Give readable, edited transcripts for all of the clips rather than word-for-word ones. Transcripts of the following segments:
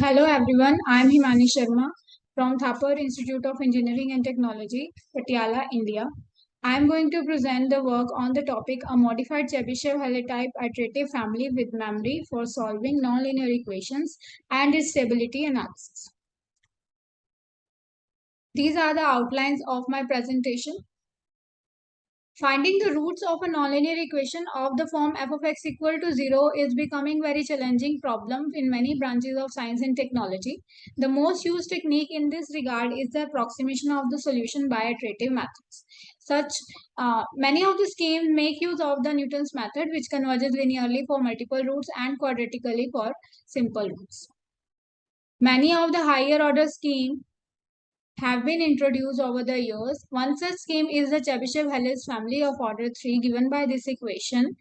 Hello everyone, I am Himani Sharma from Thapar Institute of Engineering and Technology, Patiala, India. I am going to present the work on the topic a modified Chebyshev-Halley type iterative family with memory for solving nonlinear equations and its stability analysis. These are the outlines of my presentation. Finding the roots of a nonlinear equation of the form f of x equal to 0 is becoming very challenging problem in many branches of science and technology. The most used technique in this regard is the approximation of the solution by iterative methods. Many of the schemes make use of the Newton's method, which converges linearly for multiple roots and quadratically for simple roots. Many of the higher order schemes have been introduced over the years. One such scheme is the Chebyshev-Halley family of order 3 given by this equation.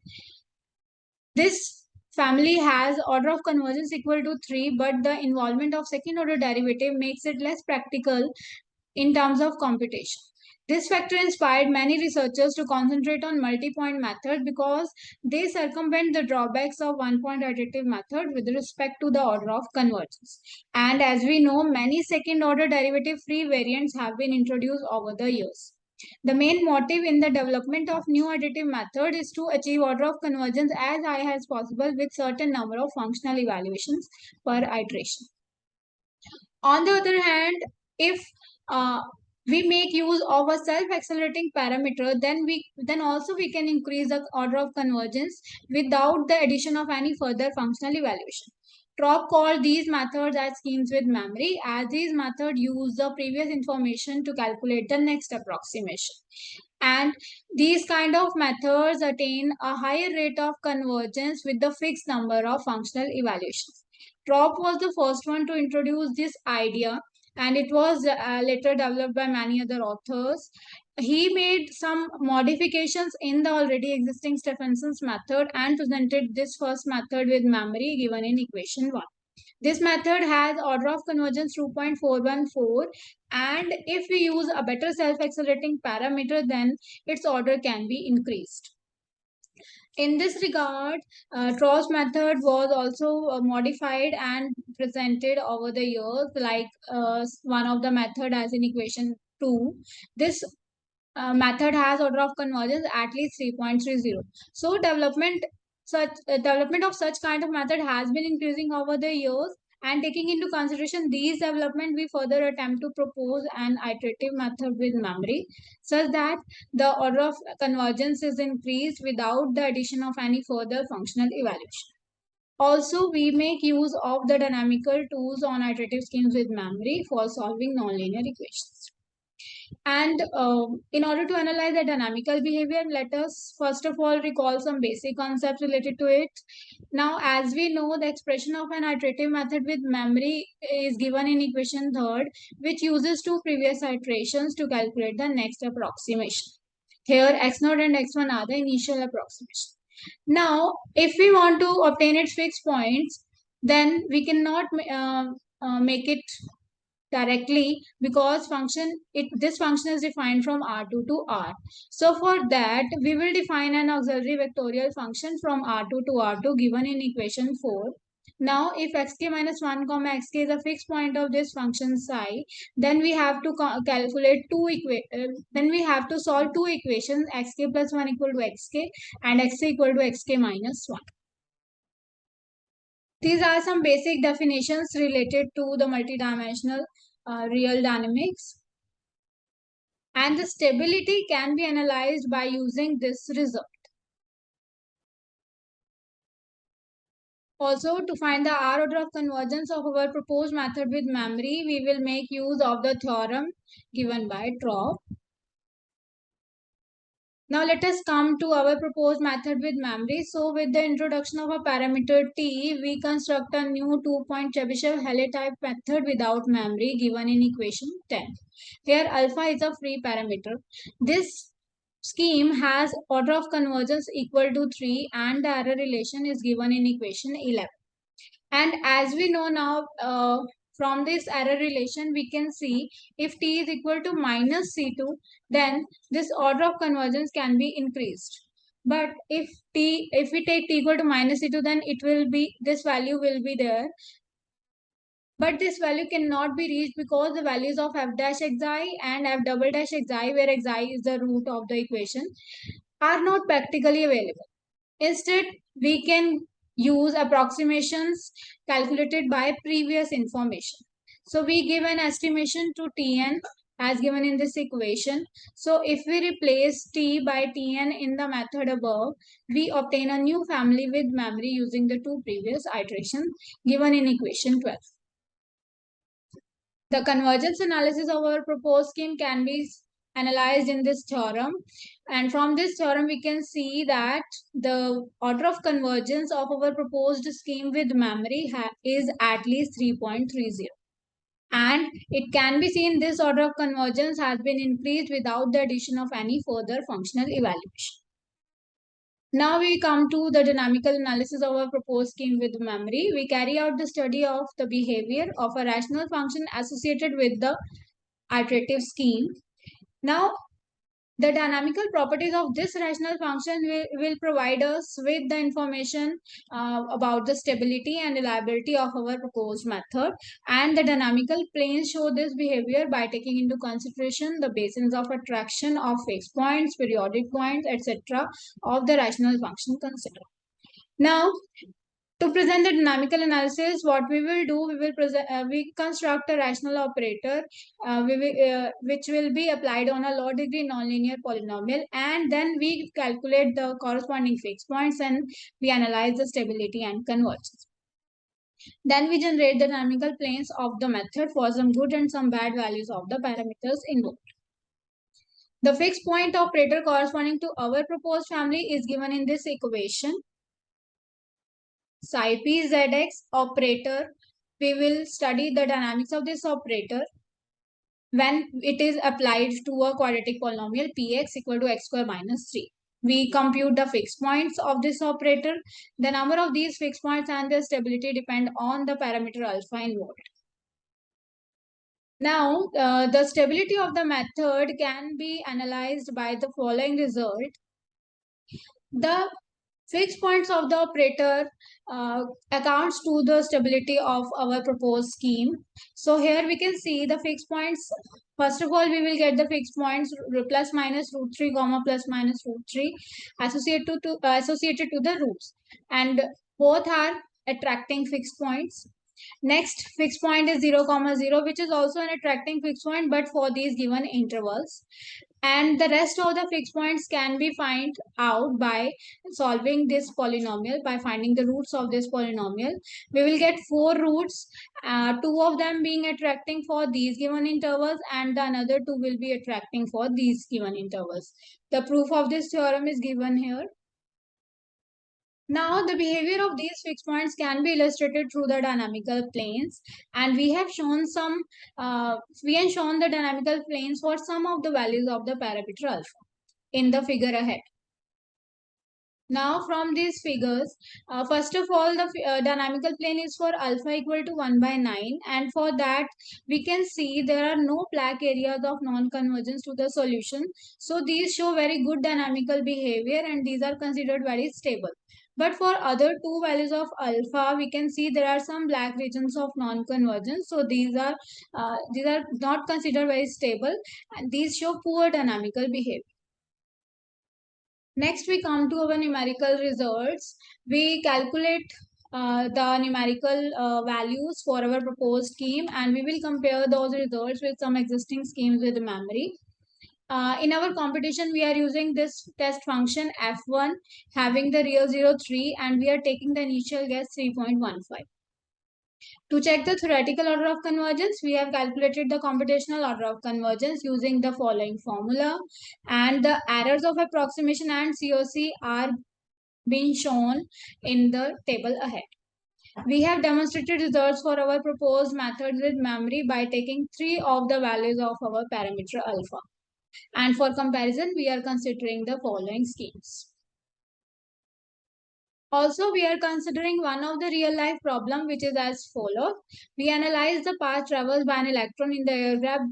This family has order of convergence equal to 3, but the involvement of second order derivative makes it less practical in terms of computation. This factor inspired many researchers to concentrate on multi-point method because they circumvent the drawbacks of one-point iterative method with respect to the order of convergence. And as we know, many second-order derivative-free variants have been introduced over the years. The main motive in the development of new iterative method is to achieve order of convergence as high as possible with certain number of functional evaluations per iteration. On the other hand, if uh, we make use of a self-accelerating parameter, then also we can increase the order of convergence without the addition of any further functional evaluation. Prof called these methods as schemes with memory, as these methods use the previous information to calculate the next approximation. And these kind of methods attain a higher rate of convergence with the fixed number of functional evaluations. Prof was the first one to introduce this idea, and it was later developed by many other authors. He made some modifications in the already existing Stephenson's method and presented this first method with memory given in equation 1. This method has order of convergence 2.414, and if we use a better self-accelerating parameter, then its order can be increased. In this regard, Trost method was also modified and presented over the years, like one of the method as in equation 2. This method has order of convergence at least 3.30. So development of such kind of method has been increasing over the years, and taking into consideration these development, we further attempt to propose an iterative method with memory such that the order of convergence is increased without the addition of any further functional evaluation. Also, we make use of the dynamical tools on iterative schemes with memory for solving nonlinear equations. And in order to analyze the dynamical behavior, let us first of all recall some basic concepts related to it. Now, as we know, the expression of an iterative method with memory is given in equation third, which uses two previous iterations to calculate the next approximation. Here, x0 and x1 are the initial approximation. Now, if we want to obtain its fixed points, then we cannot make it directly because this function is defined from R2 to R. So for that, we will define an auxiliary vectorial function from R2 to R2 given in equation 4. Now, if xk minus 1 comma xk is a fixed point of this function psi, then we have to calculate then we have to solve two equations, xk plus 1 equal to xk and xk equal to xk minus 1. These are some basic definitions related to the multidimensional real dynamics. And the stability can be analyzed by using this result. Also, to find the R order of convergence of our proposed method with memory, we will make use of the theorem given by Prof. Now let us come to our proposed method with memory. So with the introduction of a parameter t, we construct a new two-point Chebyshev-Halley type method without memory given in equation 10. Here alpha is a free parameter. This scheme has order of convergence equal to 3 and the error relation is given in equation 11. And as we know now, from this error relation, we can see if t is equal to minus C2, then this order of convergence can be increased. But if we take t equal to minus C2, then this value will be there. But this value cannot be reached because the values of f dash xi and f double dash xi, where xi is the root of the equation, are not practically available. Instead, we can use approximations calculated by previous information. So we give an estimation to Tn as given in this equation. So if we replace T by Tn in the method above, we obtain a new family with memory using the two previous iterations given in equation 12. The convergence analysis of our proposed scheme can be analyzed in this theorem, and from this theorem we can see that the order of convergence of our proposed scheme with memory is at least 3.30, and it can be seen this order of convergence has been increased without the addition of any further functional evaluation. Now we come to the dynamical analysis of our proposed scheme with memory. We carry out the study of the behavior of a rational function associated with the iterative scheme. Now, the dynamical properties of this rational function will provide us with the information about the stability and reliability of our proposed method. And the dynamical planes show this behavior by taking into consideration the basins of attraction of fixed points, periodic points, etc. of the rational function considered. Now, to present the dynamical analysis, what we will do, we construct a rational operator which will be applied on a low degree nonlinear polynomial, and then we calculate the corresponding fixed points and we analyze the stability and convergence. Then we generate the dynamical planes of the method for some good and some bad values of the parameters invoked. The fixed point operator corresponding to our proposed family is given in this equation. Psi p zx operator, we will study the dynamics of this operator when it is applied to a quadratic polynomial px equal to x square minus 3. We compute the fixed points of this operator. The number of these fixed points and their stability depend on the parameter alpha involved. Now, the stability of the method can be analyzed by the following result. The fixed points of the operator accounts to the stability of our proposed scheme. So here we can see the fixed points. First of all, we will get the fixed points plus minus root 3 comma plus minus root 3 associated to the roots, and both are attracting fixed points. Next fixed point is 0 comma 0, which is also an attracting fixed point but for these given intervals. And the rest of the fixed points can be found out by solving this polynomial, by finding the roots of this polynomial. We will get 4 roots, 2 of them being attracting for these given intervals and the another 2 will be attracting for these given intervals. The proof of this theorem is given here. Now, the behavior of these fixed points can be illustrated through the dynamical planes, and we have shown the dynamical planes for some of the values of the parameter alpha in the figure ahead. Now, from these figures, first of all, the dynamical plane is for alpha equal to 1 by 9, and for that we can see there are no black areas of non-convergence to the solution. So these show very good dynamical behavior and these are considered very stable. But for other two values of alpha, we can see there are some black regions of non-convergence. So these are not considered very stable, and these show poor dynamical behavior. Next, we come to our numerical results. We calculate the numerical values for our proposed scheme, and we will compare those results with some existing schemes with memory. In our competition, we are using this test function f1 having the real 0, 3, and we are taking the initial guess 3.15. To check the theoretical order of convergence, we have calculated the computational order of convergence using the following formula, and the errors of approximation and COC are being shown in the table ahead. We have demonstrated results for our proposed methods with memory by taking 3 of the values of our parameter alpha. And for comparison, we are considering the following schemes. Also, we are considering one of the real life problem which is as follows. We analyze the path traversed by an electron in the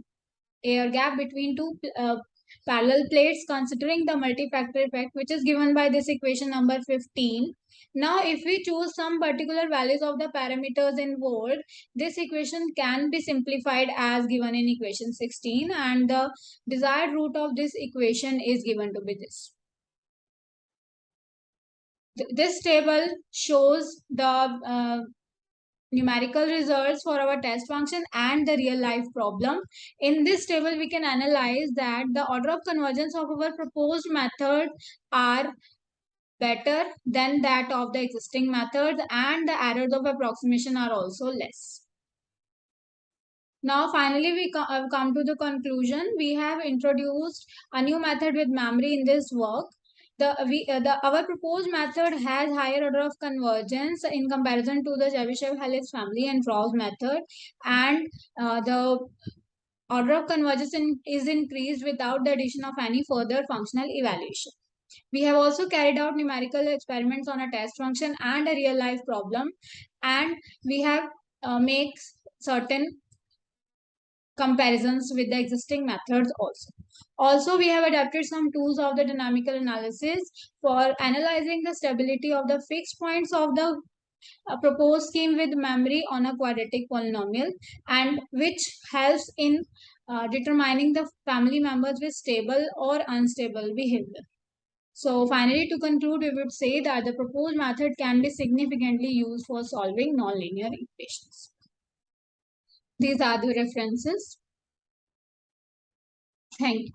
air gap between two parallel plates considering the multi-factor effect, which is given by this equation number 15. Now, if we choose some particular values of the parameters involved, this equation can be simplified as given in equation 16, and the desired root of this equation is given to be this. This table shows the numerical results for our test function and the real life problem. In this table, we can analyze that the order of convergence of our proposed method are better than that of the existing methods, and the errors of approximation are also less. Now, finally, we come to the conclusion. We have introduced a new method with memory in this work. Our proposed method has higher order of convergence in comparison to the Chebyshev-Halley family and Prof's method, and the order of convergence is increased without the addition of any further functional evaluation. We have also carried out numerical experiments on a test function and a real life problem, and we have made certain comparisons with the existing methods also. Also, we have adapted some tools of the dynamical analysis for analyzing the stability of the fixed points of the proposed scheme with memory on a quadratic polynomial, and which helps in determining the family members with stable or unstable behavior. So finally, to conclude, we would say that the proposed method can be significantly used for solving nonlinear equations. These are the references. Thank you.